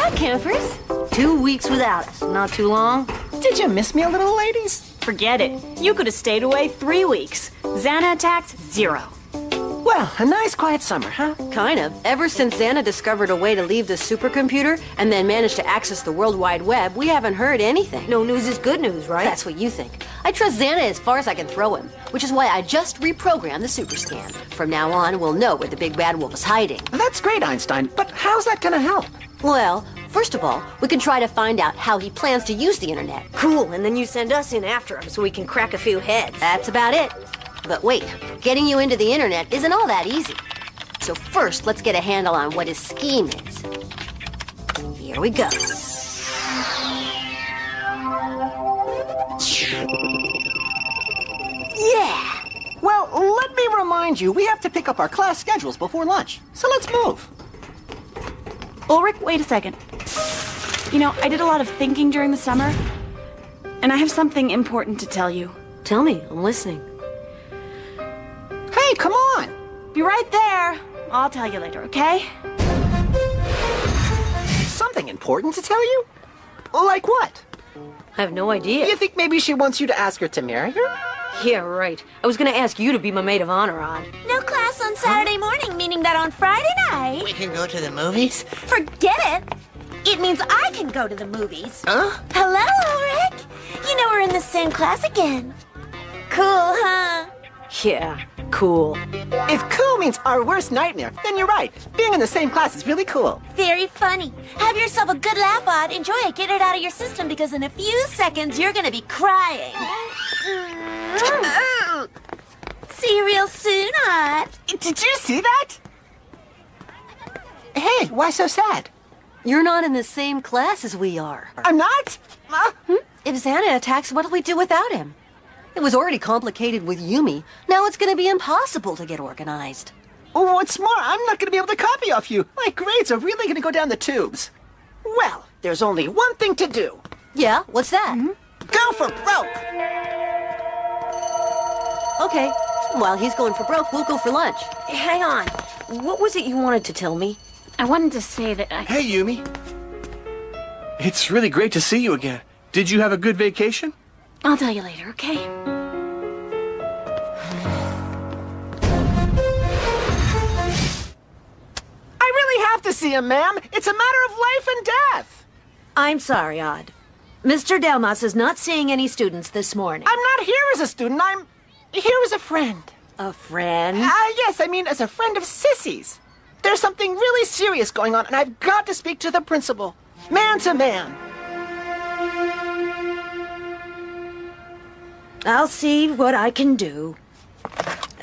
Hi, campers. 2 weeks without us. Not too long. Did you miss me a little, ladies? Forget it. You could have stayed away 3 weeks. Xana attacks, 0. Well, a nice quiet summer, huh? Kind of. Ever since Xana discovered a way to leave the supercomputer and then managed to access the World Wide Web, we haven't heard anything. No news is good news, right? That's what you think. I trust Xana as far as I can throw him, which is why I just reprogrammed the super scan. From now on, we'll know where the big bad wolf is hiding. That's great, Einstein, but how's that gonna help? Well, first of all, we can try to find out how he plans to use the internet. Cool, and then you send us in after him so we can crack a few heads. That's about it. But wait, getting you into the internet isn't all that easy. So first, let's get a handle on what his scheme is. Here we go. Yeah! Well, let me remind you, we have to pick up our class schedules before lunch. So let's move. Ulrich, wait a second. You know, I did a lot of thinking during the summer, and I have something important to tell you. Tell me, I'm listening. Hey, come on! Be right there. I'll tell you later, okay? Something important to tell you? Like what? I have no idea. You think maybe she wants you to ask her to marry her? Yeah, right. I was gonna ask you to be my maid of honor, Odd. No class on Saturday morning, meaning that on Friday night... We can go to the movies? Forget it! It means I can go to the movies. Huh? Hello, Ulrich! You know we're in the same class again. Cool, huh? Yeah, cool. If cool means our worst nightmare, then you're right. Being in the same class is really cool. Very funny. Have yourself a good laugh, Odd. Enjoy it. Get it out of your system because in a few seconds you're gonna be crying. See you real soon, Odd. Did you see that? Hey, why so sad? You're not in the same class as we are. I'm not? If Xana attacks, what'll we do without him? It was already complicated with Yumi. Now it's gonna be impossible to get organized. What's more, I'm not gonna be able to copy off you. My grades are really gonna go down the tubes. Well, there's only one thing to do. Yeah, what's that? Go for broke! Okay, while he's going for broke, we'll go for lunch. Hang on. What was it you wanted to tell me? I wanted to say that I... Hey, Yumi. It's really great to see you again. Did you have a good vacation? I'll tell you later, okay? I really have to see him, ma'am. It's a matter of life and death. I'm sorry, Odd. Mr. Delmas is not seeing any students this morning. I'm not here as a student. I'm here as a friend. A friend? Yes, I mean as a friend of Sissy's. There's something really serious going on, and I've got to speak to the principal. Man to man. I'll see what I can do.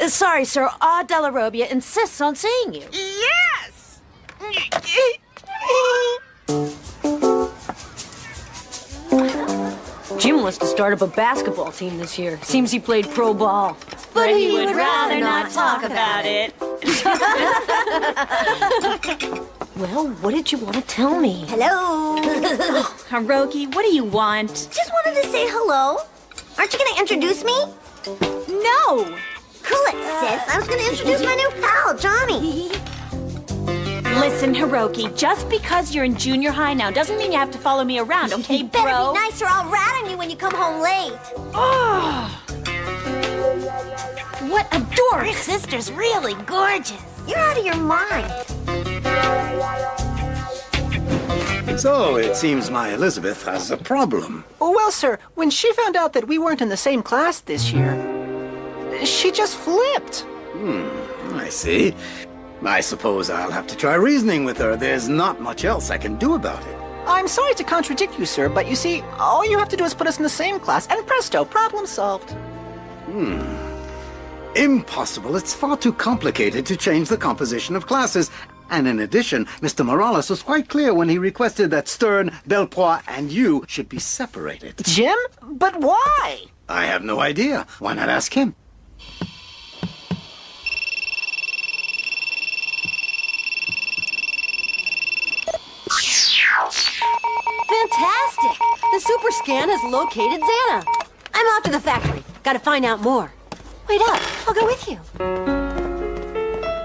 Sorry, sir. Odd Della Robbia insists on seeing you. Yes! Jim wants to start up a basketball team this year. Seems he played pro ball. But he would rather not talk about it. Well, what did you want to tell me? Hello. Hiroki, what do you want? Just wanted to say hello. Aren't you gonna introduce me? No! Cool it, sis. I was gonna introduce my new pal, Johnny. Listen, Hiroki, just because you're in junior high now doesn't mean you have to follow me around, okay, You better bro? be nice or I'll rat on you when you come home late. What a dork! Your sister's really gorgeous. You're out of your mind. So, it seems my Elizabeth has a problem. Well, sir, when she found out that we weren't in the same class this year, she just flipped. I see. I suppose I'll have to try reasoning with her. There's not much else I can do about it. I'm sorry to contradict you, sir, but you see, all you have to do is put us in the same class, and presto, problem solved. Impossible. It's far too complicated to change the composition of classes. And in addition, Mr. Morales was quite clear when he requested that Stern, Belpois, and you should be separated. Jim? But why? I have no idea. Why not ask him? Fantastic! The super scan has located Xana. I'm off to the factory. Gotta find out more. Wait up. I'll go with you.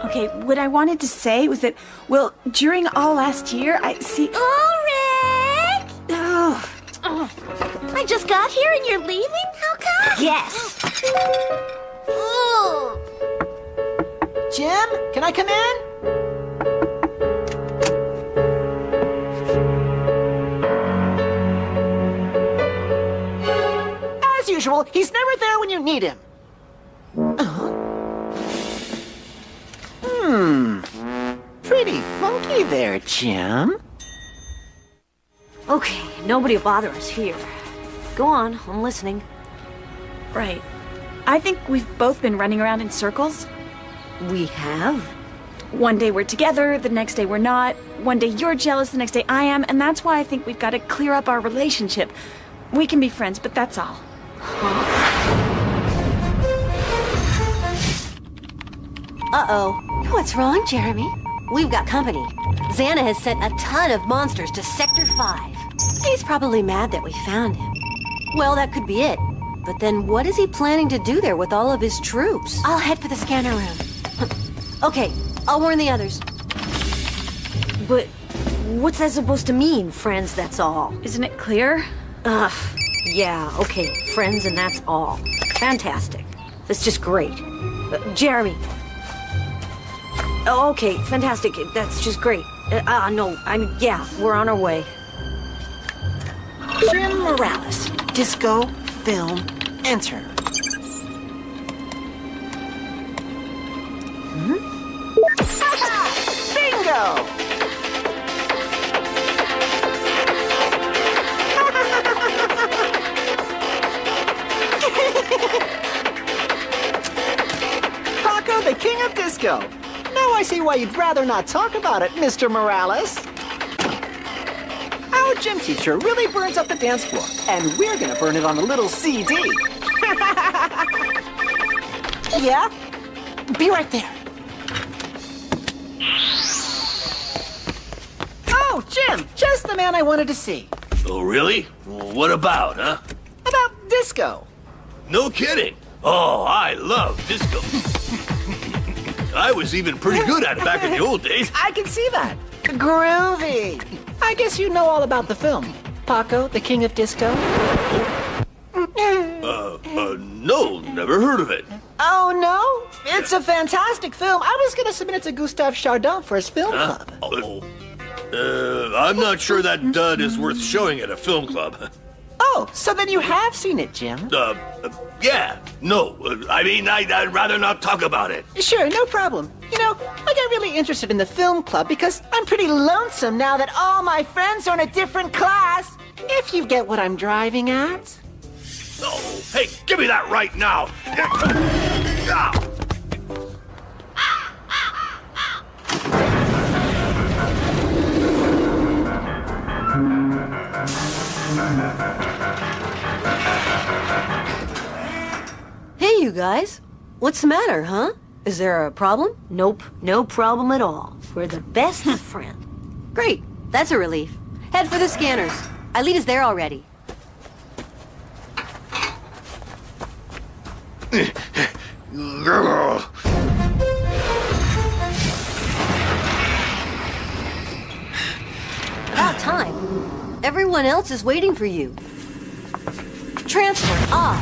Okay, what I wanted to say was that, well, during all last year, I see... Ulrich! Oh, I just got here and you're leaving? How come? Yes. Ooh. Jim, can I come in? As usual, he's never there when you need him. Pretty funky there, Jim. Okay, nobody will bother us here. Go on, I'm listening. right. I think we've both been running around in circles. We have? One day we're together, the next day we're not. One day you're jealous, the next day I am, and that's why I think we've got to clear up our relationship. We can be friends, but that's all. Uh-oh. What's wrong, Jeremy? We've got company. Xana has sent a ton of monsters to Sector 5. He's probably mad that we found him. Well, that could be it. But then what is he planning to do there with all of his troops? I'll head for the scanner room. Okay, I'll warn the others. But what's that supposed to mean, friends, that's all? Isn't it clear? Yeah, okay, friends and that's all. Fantastic. That's just great. Jeremy. Oh, okay, fantastic. That's just great. No, yeah, we're on our way. Jim Morales, disco, film, enter. Bingo! Paco, the king of disco. Now I see why you'd rather not talk about it, Mr. Morales. Our gym teacher really burns up the dance floor, and we're gonna burn it on a little CD. Yeah? Be right there. Oh, Jim, just the man I wanted to see. Oh, really? Well, what about, huh? About disco. No kidding. Oh, I love disco. I was even pretty good at it back in the old days. I can see that. Groovy. I guess you know all about the film. Paco, the king of disco? No, never heard of it. Oh, no? It's a fantastic film. I was going to submit it to Gustave Chardin for his film club. I'm not sure that dud is worth showing at a film club. Oh, so then you have seen it, Jim? Yeah, no. I'd rather not talk about it. Sure, no problem. You know, I got really interested in the film club because I'm pretty lonesome now that all my friends are in a different class. If you get what I'm driving at. Oh, hey, give me that right now. Hey, you guys. What's the matter, huh? Is there a problem? Nope, no problem at all. We're the best of friends. Great, that's a relief. Head for the scanners. Ailita's there already. About time. Everyone else is waiting for you. Transfer off.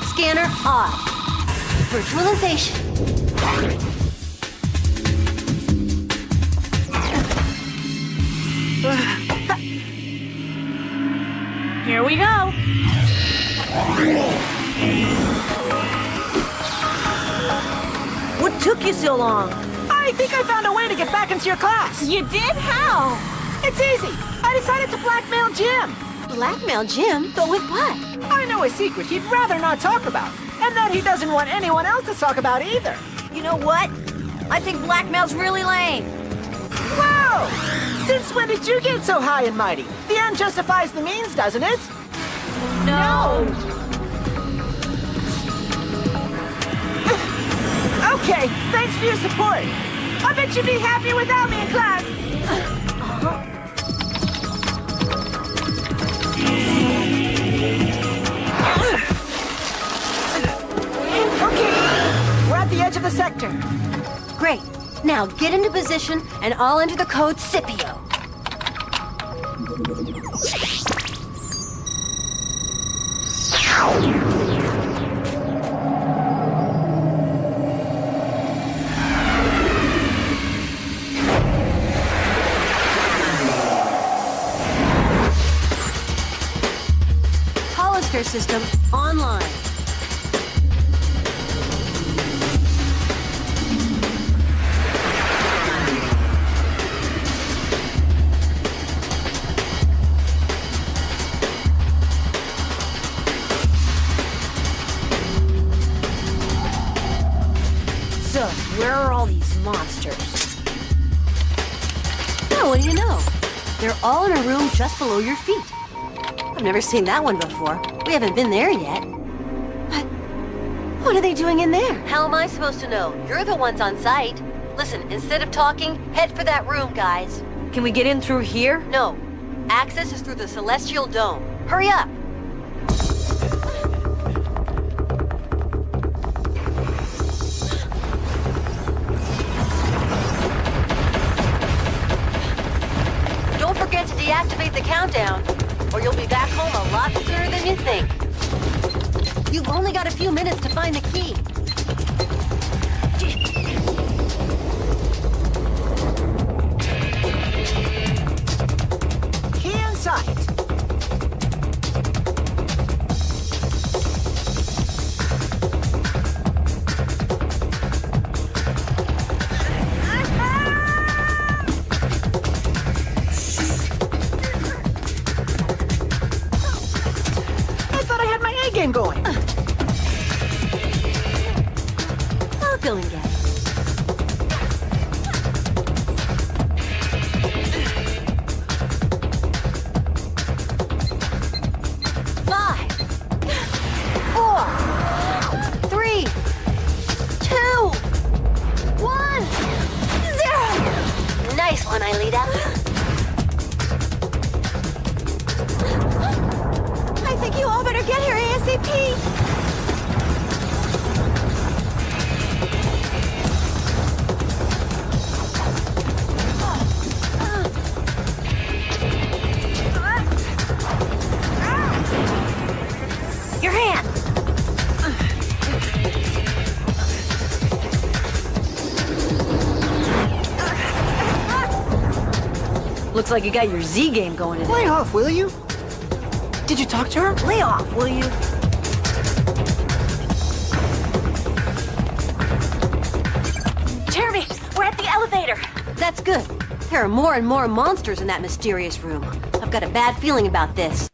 Scanner off. Virtualization. Here we go. What took you so long? I think I found a way to get back into your class. You did? How? It's easy. I decided to blackmail Jim. Blackmail Jim? But with what? I know a secret he'd rather not talk about, and that he doesn't want anyone else to talk about either. You know what? I think blackmail's really lame. Whoa! Since when did you get so high and mighty? The end justifies the means, doesn't it? No. Okay, thanks for your support. I bet you'd be happy without me in class. Okay, we're at the edge of the sector. Great. Now get into position, and I'll enter the code Scipio. Hollister system online. So, where are all these monsters? Oh, what do you know? They're all in a room just below your feet. I've never seen that one before. We haven't been there yet. But what are they doing in there? How am I supposed to know? You're the ones on site. Listen, instead of talking, head for that room, guys. Can we get in through here? No. Access is through the Celestial Dome. Hurry up! Don't forget to deactivate the countdown, or you'll be back home a lot sooner than you think. You've only got a few minutes to find the key. Key in sight. I thought I had my A game going. I'll go and get it. Five, 4, 3, 2, 1, 0. Nice one, Aelita. I think you all better get here ASAP. Your hand! Looks like you got your Z game going today. Lay off, will you? Did you talk to her? Lay off, will you? Jeremy, we're at the elevator. That's good. There are more and more monsters in that mysterious room. I've got a bad feeling about this.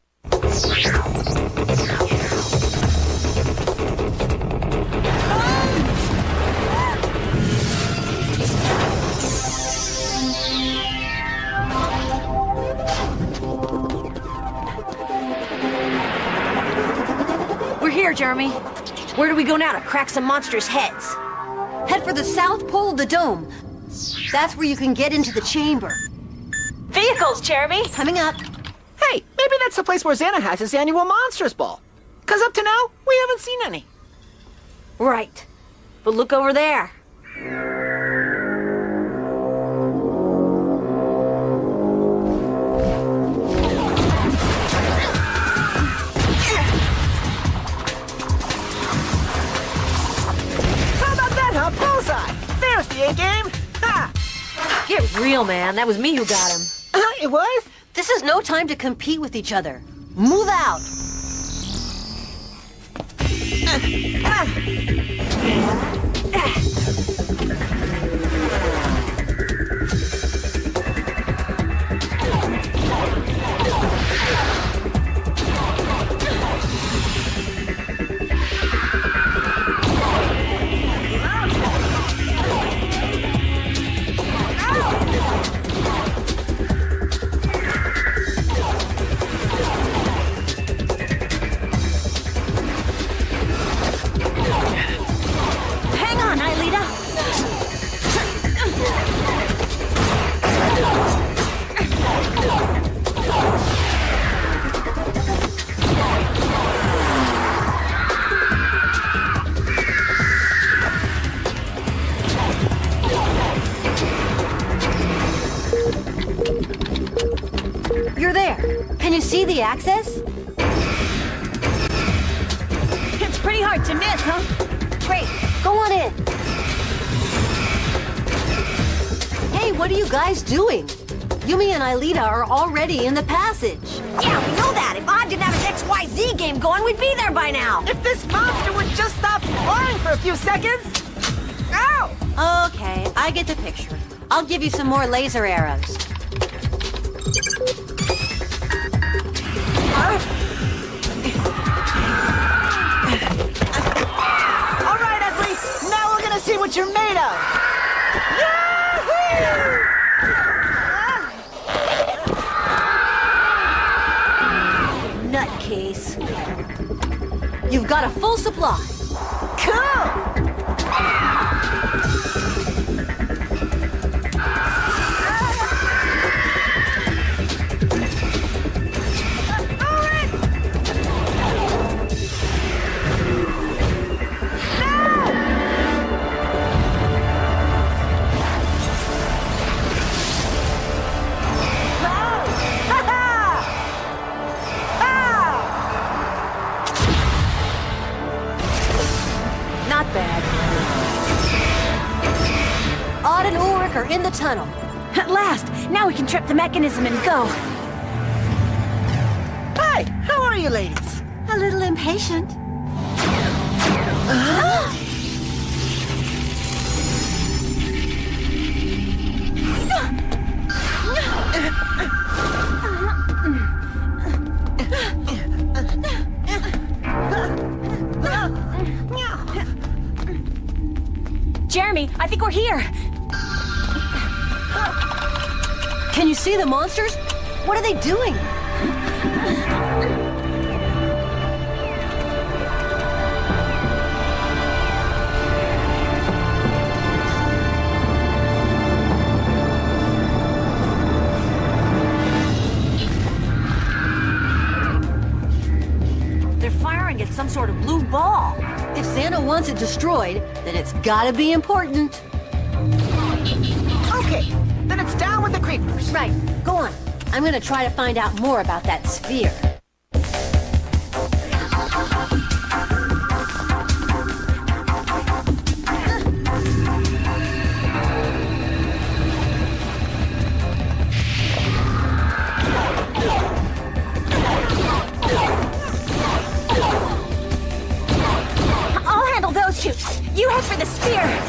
We're here, Jeremy. Where do we go now to crack some monsters' heads? Head for the south pole of the dome. That's where you can get into the chamber. Vehicles, Jeremy. Coming up. Hey, maybe that's the place where Xana has his annual Monsters Ball. 'Cause up to now, we haven't seen any. Right. But look over there. How about that, huh? Bullseye! There's the A-game! Ha! Get real, man. That was me who got him. It was? This is no time to compete with each other. Move out. Hang on, Aelita. Can you see the access? It's pretty hard to miss, huh? Great. Go on in. Hey, what are you guys doing? Yumi and Aelita are already in the passage. Yeah, we know that. If Odd didn't have his XYZ game going, we'd be there by now. If this monster would just stop flying for a few seconds. Ow! Okay, I get the picture. I'll give you some more laser arrows. All right, Ugly. Now we're gonna see what you're made of. Yahoo! Nutcase. You've got a full supply. Cool! Not bad. Odd and Ulrich are in the tunnel. At last! Now we can trip the mechanism and go. Hi, how are you ladies? A little impatient. Jeremy, I think we're here. Can you see the monsters? What are they doing? They're firing at some sort of blue ball. If Santa wants it destroyed, then it's gotta be important. Okay, then it's down with the creepers. Right, go on. I'm gonna try to find out more about that sphere. I'll handle those two. You head for the sphere.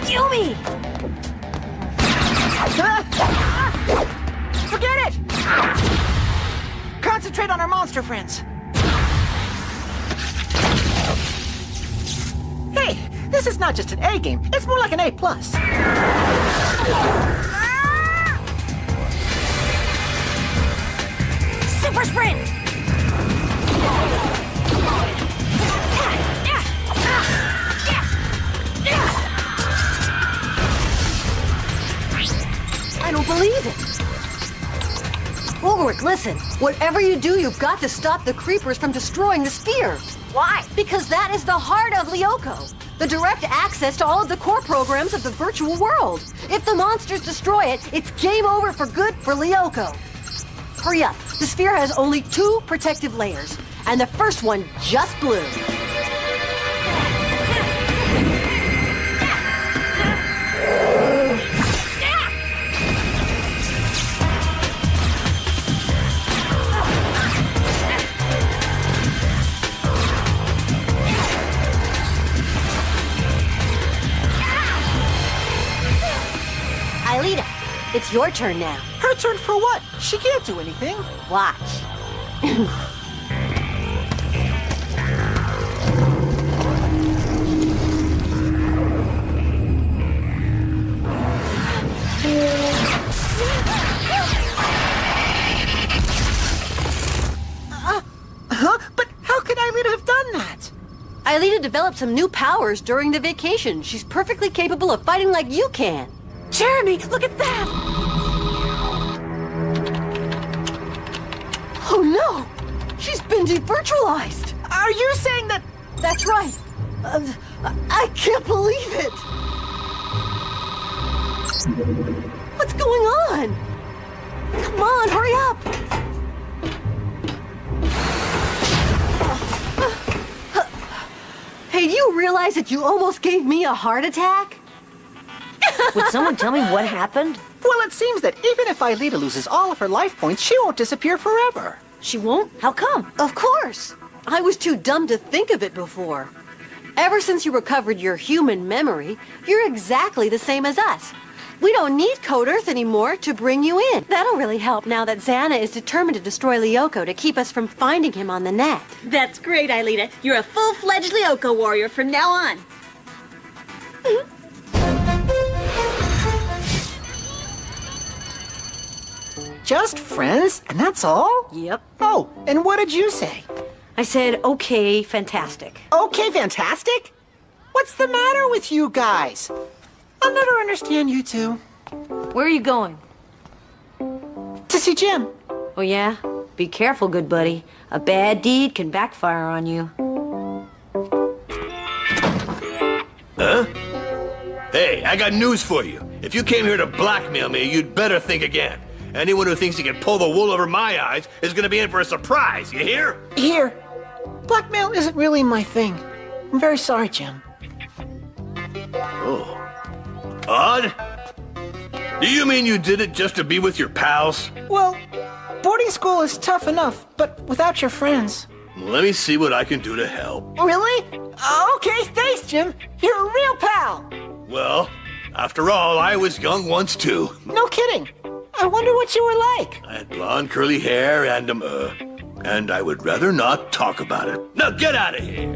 Yumi! Forget it! Concentrate on our monster friends. Hey, this is not just an A game. It's more like an A+. Super sprint! I don't believe it. Ulrich, listen. Whatever you do, you've got to stop the creepers from destroying the sphere. Why? Because that is the heart of Lyoko. The direct access to all of the core programs of the virtual world. If the monsters destroy it, it's game over for good for Lyoko. Hurry up. The sphere has only 2 protective layers, and the first one just blew. Aelita, it's your turn now. Her turn for what? She can't do anything. Watch. Huh? But how could Aelita have done that? Aelita developed some new powers during the vacation. She's perfectly capable of fighting like you can. Jeremy, look at that! Oh no! She's been devirtualized! Are you saying that... That's right. I can't believe it! What's going on? Come on, hurry up! Hey, do you realize that you almost gave me a heart attack? Would someone tell me what happened? Well, it seems that even if Aelita loses all of her life points, she won't disappear forever. She won't? How come? Of course. I was too dumb to think of it before. Ever since you recovered your human memory, you're exactly the same as us. We don't need Code Earth anymore to bring you in. That'll really help now that Xana is determined to destroy Lyoko to keep us from finding him on the net. That's great, Aelita. You're a full-fledged Lyoko warrior from now on. Just friends, and that's all? Yep. Oh, and what did you say? I said, okay, fantastic. Okay, fantastic? What's the matter with you guys? I'll never understand you two. Where are you going? To see Jim. Oh, yeah? Be careful, good buddy. A bad deed can backfire on you. Huh? Hey, I got news for you. If you came here to blackmail me, you'd better think again. Anyone who thinks he can pull the wool over my eyes is gonna be in for a surprise, you hear? Here. Blackmail isn't really my thing. I'm very sorry, Jim. Oh. Odd? Do you mean you did it just to be with your pals? Well, boarding school is tough enough, but without your friends. Let me see what I can do to help. Really? Okay, thanks, Jim. You're a real pal. Well, after all, I was young once too. No kidding. I wonder what you were like. I had blonde curly hair and I would rather not talk about it. Now get out of here!